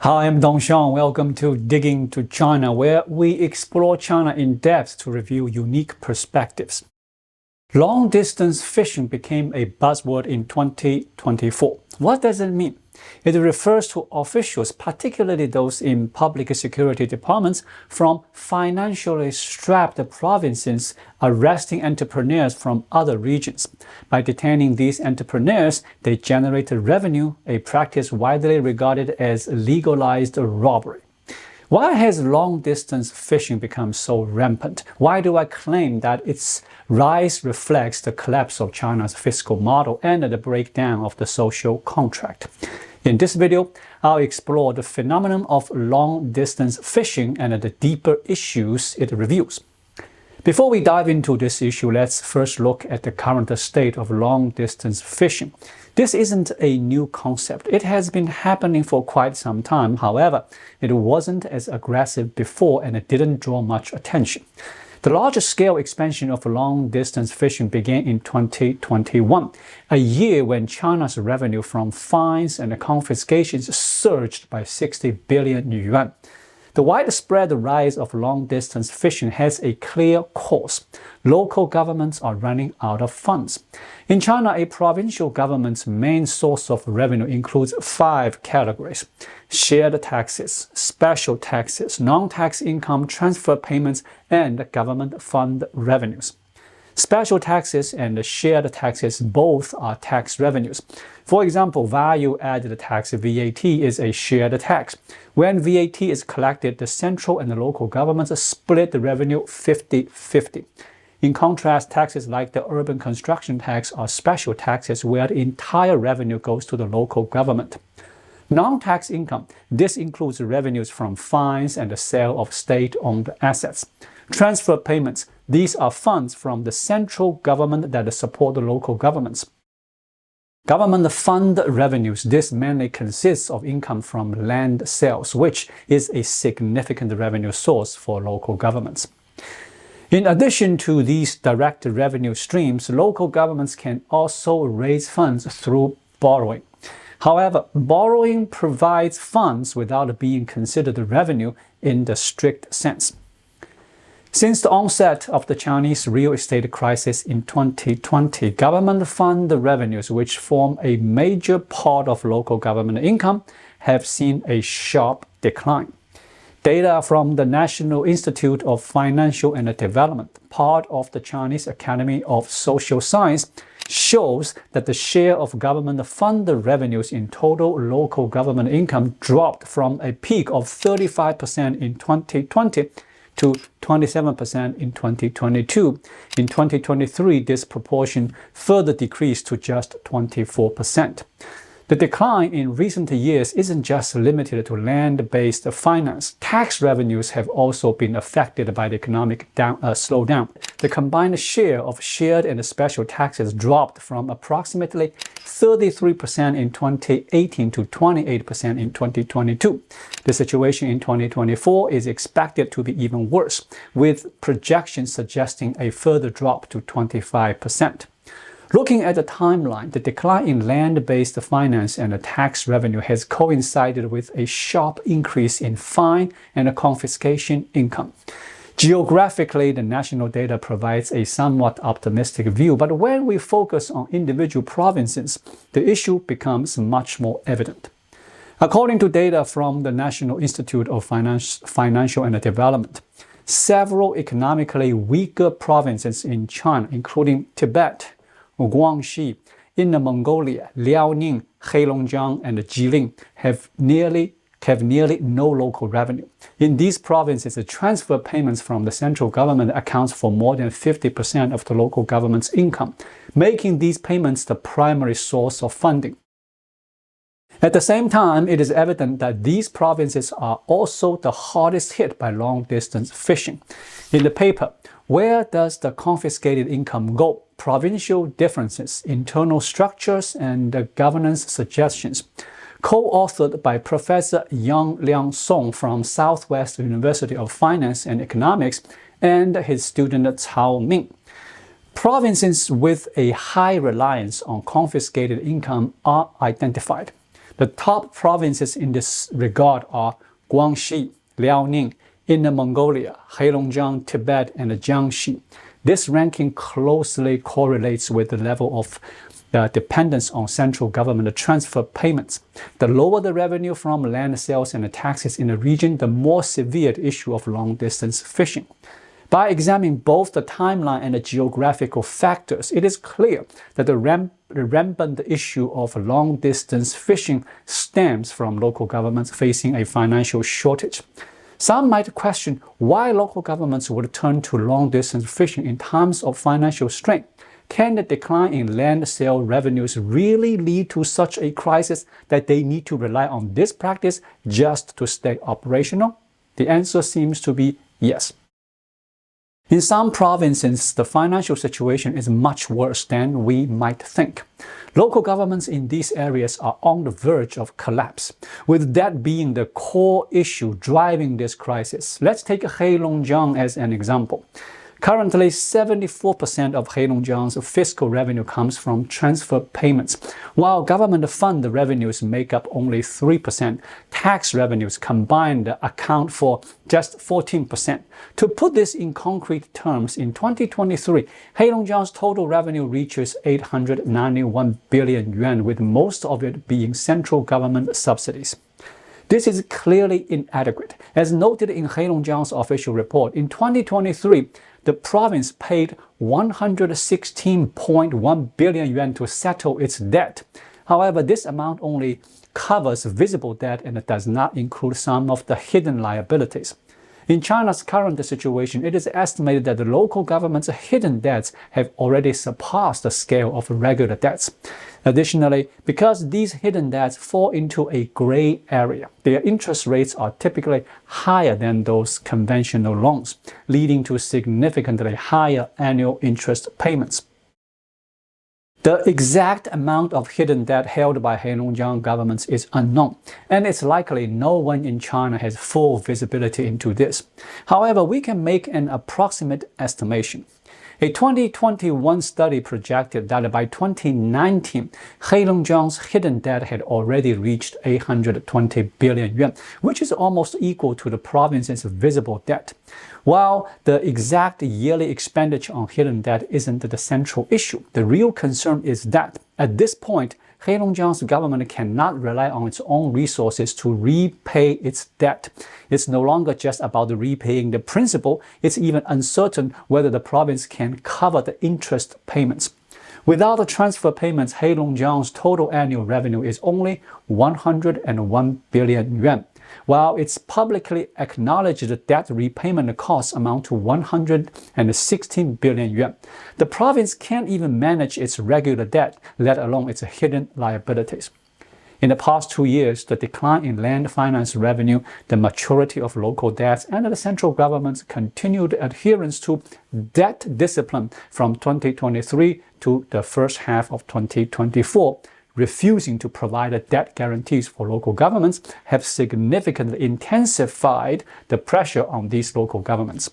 Hi, I'm Dongxiang. Welcome to Digging to China, where we explore China in depth to review unique perspectives. Long-distance fishing became a buzzword in 2024. What does it mean? It refers to officials, particularly those in public security departments, from financially strapped provinces arresting entrepreneurs from other regions. By detaining these entrepreneurs, they generate revenue, a practice widely regarded as legalized robbery. Why has long-distance fishing become so rampant? Why do I claim that its rise reflects the collapse of China's fiscal model and the breakdown of the social contract? In this video, I'll explore the phenomenon of long-distance fishing and the deeper issues it reveals. Before we dive into this issue, let's first look at the current state of long-distance fishing. This isn't a new concept. It has been happening for quite some time. However, it wasn't as aggressive before and it didn't draw much attention. The large-scale expansion of long-distance fishing began in 2021, a year when China's revenue from fines and confiscations surged by 60 billion yuan. The widespread rise of long-distance fishing has a clear cause. Local governments are running out of funds. In China, a provincial government's main source of revenue includes 5 categories: shared taxes, special taxes, non-tax income, transfer payments, and government fund revenues. Special taxes and shared taxes both are tax revenues. For example, value-added tax VAT is a shared tax. When VAT is collected, the central and the local governments split the revenue 50-50. In contrast, taxes like the urban construction tax are special taxes where the entire revenue goes to the local government. Non-tax income. This includes revenues from fines and the sale of state-owned assets. Transfer payments. These are funds from the central government that support the local governments. Government fund revenues. This mainly consists of income from land sales, which is a significant revenue source for local governments. In addition to these direct revenue streams, local governments can also raise funds through borrowing. However, borrowing provides funds without being considered revenue in the strict sense. Since the onset of the Chinese real estate crisis in 2020, government fund revenues, which form a major part of local government income, have seen a sharp decline. Data from the National Institute of Financial and Development, part of the Chinese Academy of Social Science, shows that the share of government fund revenues in total local government income dropped from a peak of 35% in 2020 to 27% in 2022. In 2023, this proportion further decreased to just 24%. The decline in recent years isn't just limited to land-based finance. Tax revenues have also been affected by the economic slowdown. The combined share of shared and special taxes dropped from approximately 33% in 2018 to 28% in 2022. The situation in 2024 is expected to be even worse, with projections suggesting a further drop to 25%. Looking at the timeline, the decline in land-based finance and tax revenue has coincided with a sharp increase in fine and confiscation income. Geographically, the national data provides a somewhat optimistic view, but when we focus on individual provinces, the issue becomes much more evident. According to data from the National Institute of Financial and Development, several economically weaker provinces in China, including Tibet, Guangxi, Inner Mongolia, Liaoning, Heilongjiang, and Jilin have nearly no local revenue. In these provinces, the transfer payments from the central government accounts for more than 50% of the local government's income, making these payments the primary source of funding. At the same time, it is evident that these provinces are also the hardest hit by long-distance fishing. In the paper, Where Does the Confiscated Income Go? Provincial Differences, Internal Structures, and Governance Suggestions, co-authored by Professor Yang Liang Song from Southwest University of Finance and Economics and his student Cao Ming. Provinces with a high reliance on confiscated income are identified. The top provinces in this regard are Guangxi, Liaoning, Inner Mongolia, Heilongjiang, Tibet, and Jiangxi. This ranking closely correlates with the level of dependence on central government transfer payments. The lower the revenue from land sales and taxes in a region, the more severe the issue of long-distance fishing. By examining both the timeline and the geographical factors, it is clear that the rampant issue of long-distance fishing stems from local governments facing a financial shortage. Some might question why local governments would turn to long-distance fishing in times of financial strain. Can the decline in land sale revenues really lead to such a crisis that they need to rely on this practice just to stay operational? The answer seems to be yes. In some provinces, the financial situation is much worse than we might think. Local governments in these areas are on the verge of collapse, with debt being the core issue driving this crisis. Let's take Heilongjiang as an example. Currently, 74% of Heilongjiang's fiscal revenue comes from transfer payments, while government fund revenues make up only 3%. Tax revenues combined account for just 14%. To put this in concrete terms, in 2023, Heilongjiang's total revenue reaches 891 billion yuan, with most of it being central government subsidies. This is clearly inadequate. As noted in Heilongjiang's official report, in 2023, the province paid 116.1 billion yuan to settle its debt. However, this amount only covers visible debt and does not include some of the hidden liabilities. In China's current situation, it is estimated that the local government's hidden debts have already surpassed the scale of regular debts. Additionally, because these hidden debts fall into a gray area, their interest rates are typically higher than those conventional loans, leading to significantly higher annual interest payments. The exact amount of hidden debt held by Heilongjiang governments is unknown, and it's likely no one in China has full visibility into this. However, we can make an approximate estimation. A 2021 study projected that by 2019, Heilongjiang's hidden debt had already reached 820 billion yuan, which is almost equal to the province's visible debt. While the exact yearly expenditure on hidden debt isn't the central issue, the real concern is that, at this point, Heilongjiang's government cannot rely on its own resources to repay its debt. It's no longer just about repaying the principal, it's even uncertain whether the province can cover the interest payments. Without the transfer payments, Heilongjiang's total annual revenue is only 101 billion yuan, while its publicly acknowledged debt repayment costs amount to 116 billion yuan. The province can't even manage its regular debt, let alone its hidden liabilities. In the past 2 years, the decline in land finance revenue, the maturity of local debts, and the central government's continued adherence to debt discipline from 2023 to the first half of 2024, refusing to provide debt guarantees for local governments, have significantly intensified the pressure on these local governments.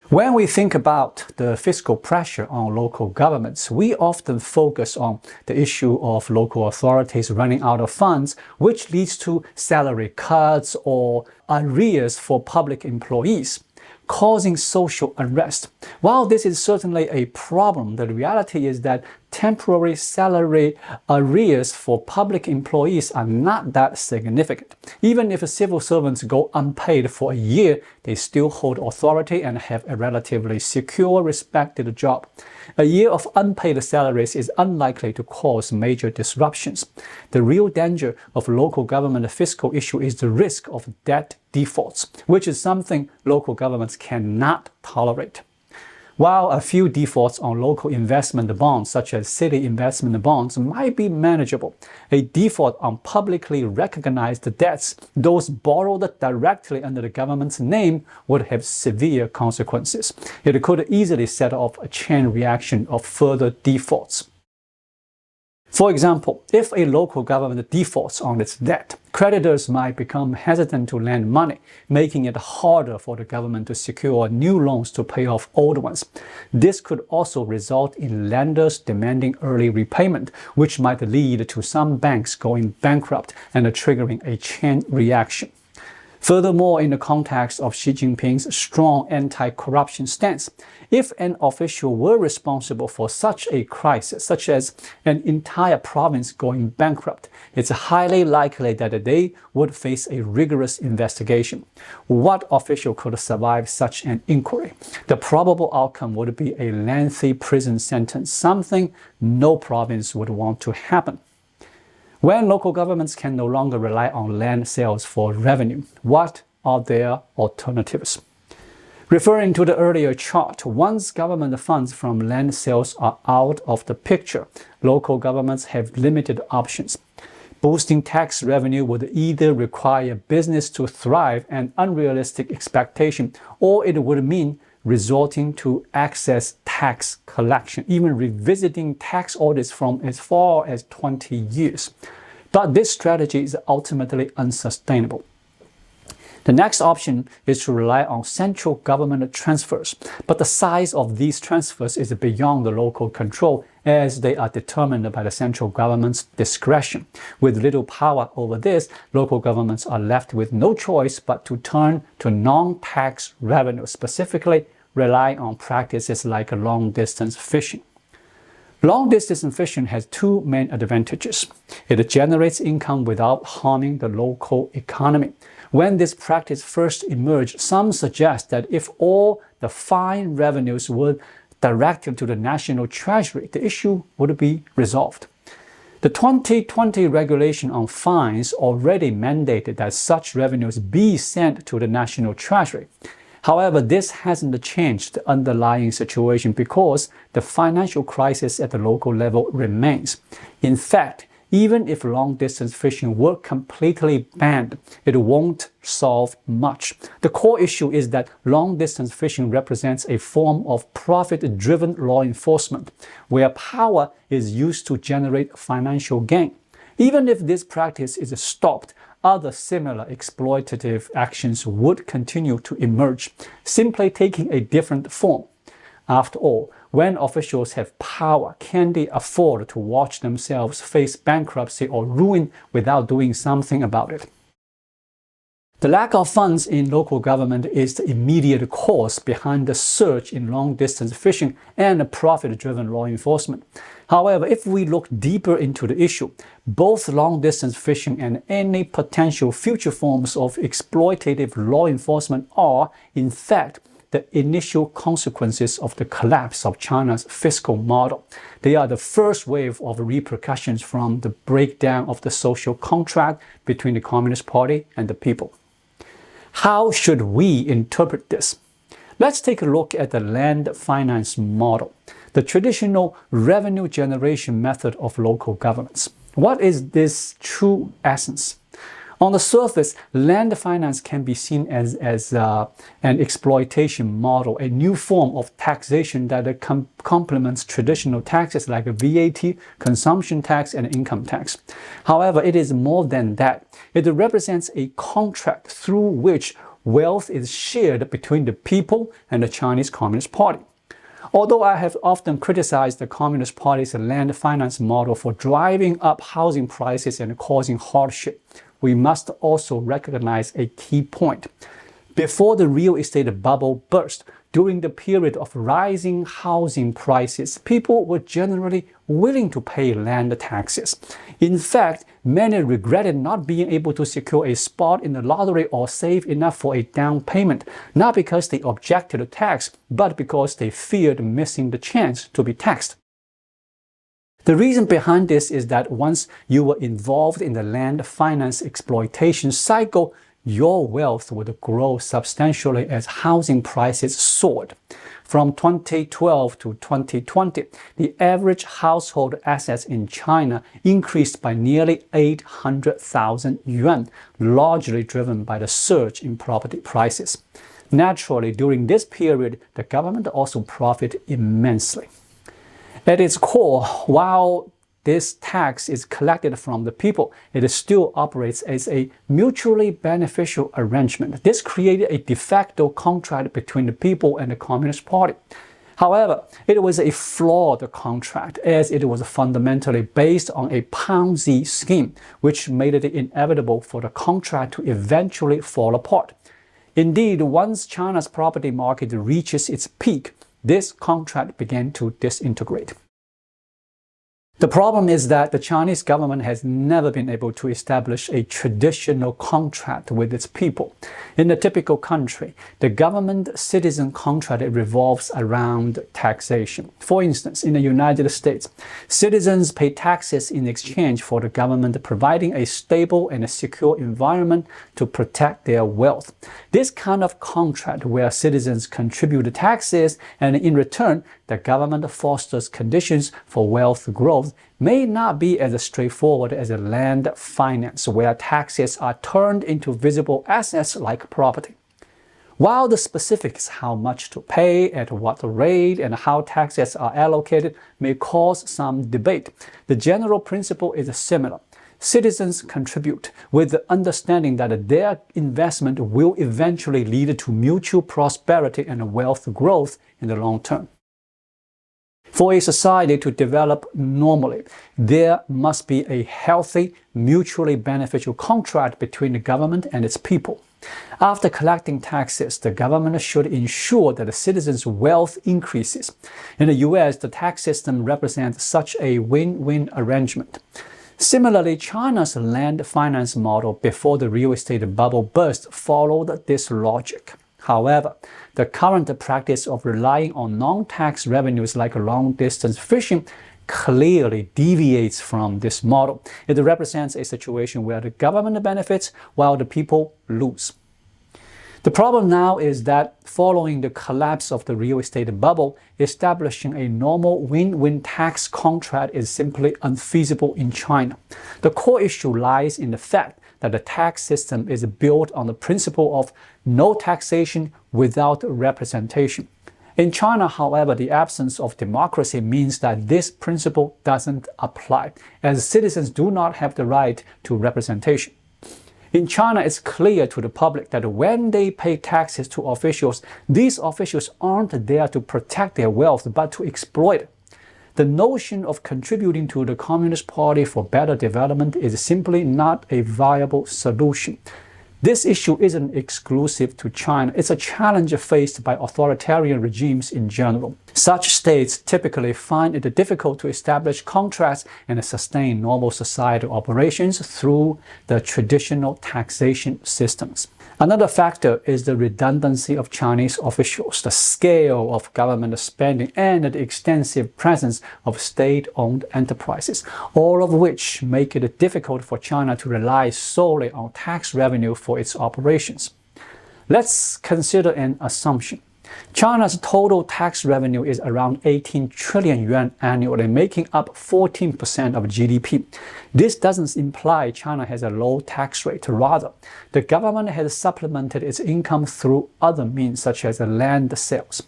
When we think about the fiscal pressure on local governments, we often focus on the issue of local authorities running out of funds, which leads to salary cuts or arrears for public employees, causing social unrest. While this is certainly a problem, the reality is that temporary salary arrears for public employees are not that significant. Even if civil servants go unpaid for a year, they still hold authority and have a relatively secure, respected job. A year of unpaid salaries is unlikely to cause major disruptions. The real danger of local government fiscal issue is the risk of debt defaults, which is something local governments cannot tolerate. While a few defaults on local investment bonds, such as city investment bonds, might be manageable, a default on publicly recognized debts, those borrowed directly under the government's name, would have severe consequences. It could easily set off a chain reaction of further defaults. For example, if a local government defaults on its debt, Creditors might become hesitant to lend money, making it harder for the government to secure new loans to pay off old ones. This could also result in lenders demanding early repayment, which might lead to some banks going bankrupt and triggering a chain reaction. Furthermore, in the context of Xi Jinping's strong anti-corruption stance, if an official were responsible for such a crisis, such as an entire province going bankrupt, it's highly likely that they would face a rigorous investigation. What official could survive such an inquiry? The probable outcome would be a lengthy prison sentence, something no province would want to happen. When local governments can no longer rely on land sales for revenue, what are their alternatives? Referring to the earlier chart, once government funds from land sales are out of the picture, local governments have limited options. Boosting tax revenue would either require business to thrive, an unrealistic expectation, or it would mean resorting to excess tax collection, even revisiting tax audits from as far as 20 years. But this strategy is ultimately unsustainable. The next option is to rely on central government transfers, but the size of these transfers is beyond the local control, as they are determined by the central government's discretion. With little power over this, local governments are left with no choice but to turn to non-tax revenue, specifically rely on practices like long-distance fishing. Long-distance fishing has two main advantages. It generates income without harming the local economy. When this practice first emerged, some suggest that if all the fine revenues were directed to the national treasury, the issue would be resolved. The 2020 regulation on fines already mandated that such revenues be sent to the national treasury. However, this hasn't changed the underlying situation because the financial crisis at the local level remains. In fact, even if long-distance fishing were completely banned, it won't solve much. The core issue is that long-distance fishing represents a form of profit-driven law enforcement, where power is used to generate financial gain. Even if this practice is stopped, other similar exploitative actions would continue to emerge, simply taking a different form. After all, when officials have power, can they afford to watch themselves face bankruptcy or ruin without doing something about it? The lack of funds in local government is the immediate cause behind the surge in long-distance fishing and profit-driven law enforcement. However, if we look deeper into the issue, both long-distance fishing and any potential future forms of exploitative law enforcement are, in fact, the initial consequences of the collapse of China's fiscal model. They are the first wave of repercussions from the breakdown of the social contract between the Communist Party and the people. How should we interpret this? Let's take a look at the land finance model, the traditional revenue generation method of local governments. What is this true essence? On the surface, land finance can be seen as an exploitation model, a new form of taxation that complements traditional taxes like VAT, consumption tax, and income tax. However, it is more than that. It represents a contract through which wealth is shared between the people and the Chinese Communist Party. Although I have often criticized the Communist Party's land finance model for driving up housing prices and causing hardship, we must also recognize a key point. Before the real estate bubble burst, during the period of rising housing prices, people were generally willing to pay land taxes. In fact, many regretted not being able to secure a spot in the lottery or save enough for a down payment, not because they objected to tax, but because they feared missing the chance to be taxed. The reason behind this is that once you were involved in the land finance exploitation cycle, your wealth would grow substantially as housing prices soared. From 2012 to 2020, the average household assets in China increased by nearly 800,000 yuan, largely driven by the surge in property prices. Naturally, during this period, the government also profited immensely. At its core, while this tax is collected from the people, it still operates as a mutually beneficial arrangement. This created a de facto contract between the people and the Communist Party. However, it was a flawed contract as it was fundamentally based on a Ponzi scheme, which made it inevitable for the contract to eventually fall apart. Indeed, once China's property market reaches its peak, this contract began to disintegrate. The problem is that the Chinese government has never been able to establish a traditional contract with its people. In a typical country, the government-citizen contract revolves around taxation. For instance, in the United States, citizens pay taxes in exchange for the government providing a stable and a secure environment to protect their wealth. This kind of contract where citizens contribute taxes and in return, the government fosters conditions for wealth growth may not be as straightforward as a land finance, where taxes are turned into visible assets like property. While the specifics, how much to pay, at what rate, and how taxes are allocated may cause some debate, the general principle is similar. Citizens contribute with the understanding that their investment will eventually lead to mutual prosperity and wealth growth in the long term. For a society to develop normally, there must be a healthy, mutually beneficial contract between the government and its people. After collecting taxes, the government should ensure that the citizens' wealth increases. In the US, the tax system represents such a win-win arrangement. Similarly, China's land finance model before the real estate bubble burst followed this logic. However, the current practice of relying on non-tax revenues like long-distance fishing clearly deviates from this model. It represents a situation where the government benefits while the people lose. The problem now is that following the collapse of the real estate bubble, establishing a normal win-win tax contract is simply unfeasible in China. The core issue lies in the fact that the tax system is built on the principle of no taxation without representation. In China, however, the absence of democracy means that this principle doesn't apply, as citizens do not have the right to representation. In China, it's clear to the public that when they pay taxes to officials, these officials aren't there to protect their wealth, but to exploit it. The notion of contributing to the Communist Party for better development is simply not a viable solution. This issue isn't exclusive to China. It's a challenge faced by authoritarian regimes in general. Such states typically find it difficult to establish contracts and sustain normal societal operations through the traditional taxation systems. Another factor is the redundancy of Chinese officials, the scale of government spending, and the extensive presence of state-owned enterprises, all of which make it difficult for China to rely solely on tax revenue for its operations. Let's consider an assumption. China's total tax revenue is around 18 trillion yuan annually, making up 14% of GDP. This doesn't imply China has a low tax rate. Rather, the government has supplemented its income through other means, such as land sales.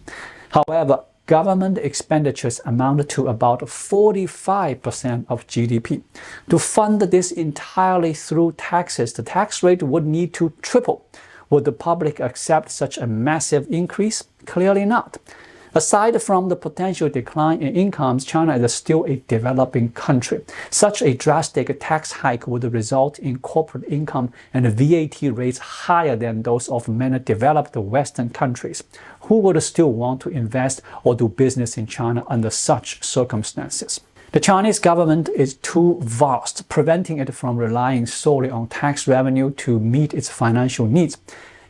However, government expenditures amount to about 45% of GDP. To fund this entirely through taxes, the tax rate would need to triple. Would the public accept such a massive increase? Clearly not. Aside from the potential decline in incomes, China is still a developing country. Such a drastic tax hike would result in corporate income and VAT rates higher than those of many developed Western countries. Who would still want to invest or do business in China under such circumstances? The Chinese government is too vast, preventing it from relying solely on tax revenue to meet its financial needs.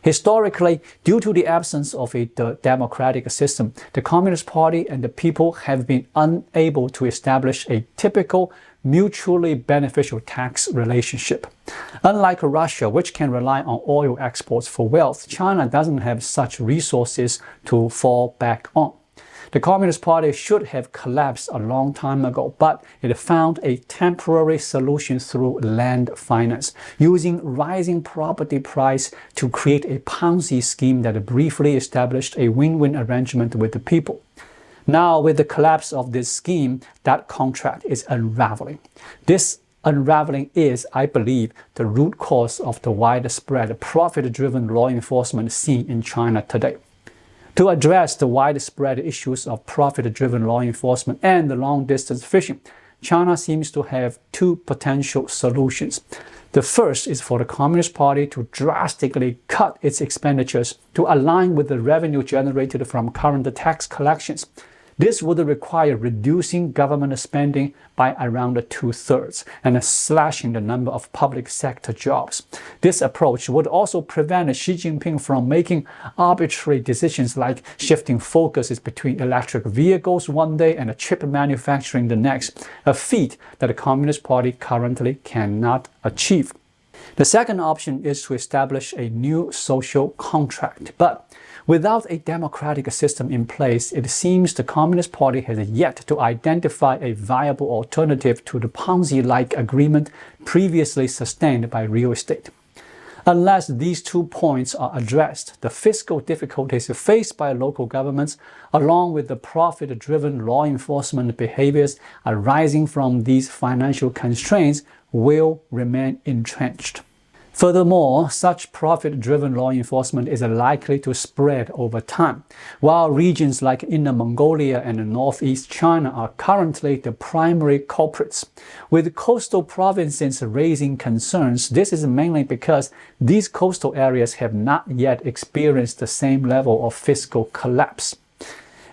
Historically, due to the absence of a democratic system, the Communist Party and the people have been unable to establish a typical mutually beneficial tax relationship. Unlike Russia, which can rely on oil exports for wealth, China doesn't have such resources to fall back on. The Communist Party should have collapsed a long time ago, but it found a temporary solution through land finance, using rising property price to create a Ponzi scheme that briefly established a win-win arrangement with the people. Now, with the collapse of this scheme, that contract is unraveling. This unraveling is, I believe, the root cause of the widespread profit-driven law enforcement seen in China today. To address the widespread issues of profit-driven law enforcement and the long-distance fishing, China seems to have two potential solutions. The first is for the Communist Party to drastically cut its expenditures to align with the revenue generated from current tax collections. This would require reducing government spending by around 2/3 and slashing the number of public sector jobs. This approach would also prevent Xi Jinping from making arbitrary decisions like shifting focuses between electric vehicles one day and chip manufacturing the next, a feat that the Communist Party currently cannot achieve. The second option is to establish a new social contract, but without a democratic system in place, it seems the Communist Party has yet to identify a viable alternative to the Ponzi-like agreement previously sustained by real estate. Unless these 2 points are addressed, the fiscal difficulties faced by local governments, along with the profit-driven law enforcement behaviors arising from these financial constraints, will remain entrenched. Furthermore, such profit-driven law enforcement is likely to spread over time. While regions like Inner Mongolia and northeast China are currently the primary culprits, with coastal provinces raising concerns, this is mainly because these coastal areas have not yet experienced the same level of fiscal collapse.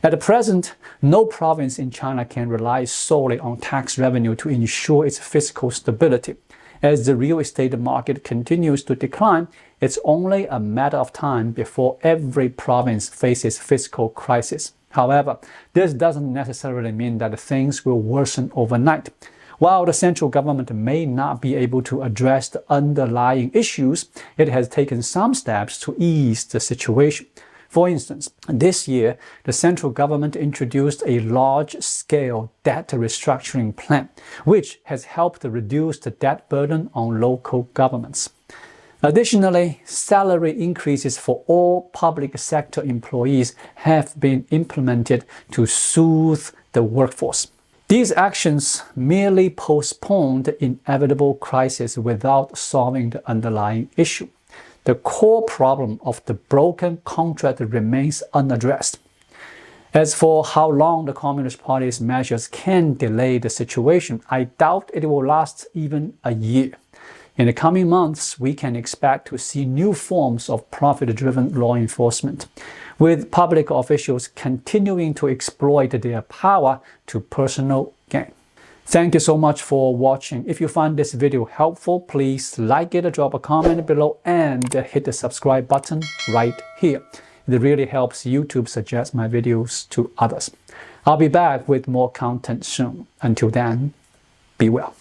At present, no province in China can rely solely on tax revenue to ensure its fiscal stability. As the real estate market continues to decline, it's only a matter of time before every province faces fiscal crisis. However, this doesn't necessarily mean that things will worsen overnight. While the central government may not be able to address the underlying issues, it has taken some steps to ease the situation. For instance, this year, the central government introduced a large-scale debt restructuring plan, which has helped reduce the debt burden on local governments. Additionally, salary increases for all public sector employees have been implemented to soothe the workforce. These actions merely postpone the inevitable crisis without solving the underlying issue. The core problem of the broken contract remains unaddressed. As for how long the Communist Party's measures can delay the situation, I doubt it will last even a year. In the coming months, we can expect to see new forms of profit-driven law enforcement, with public officials continuing to exploit their power to personal gain. Thank you so much for watching. If you find this video helpful, please like it, drop a comment below, and hit the subscribe button right here. It really helps YouTube suggest my videos to others. I'll be back with more content soon. Until then, be well.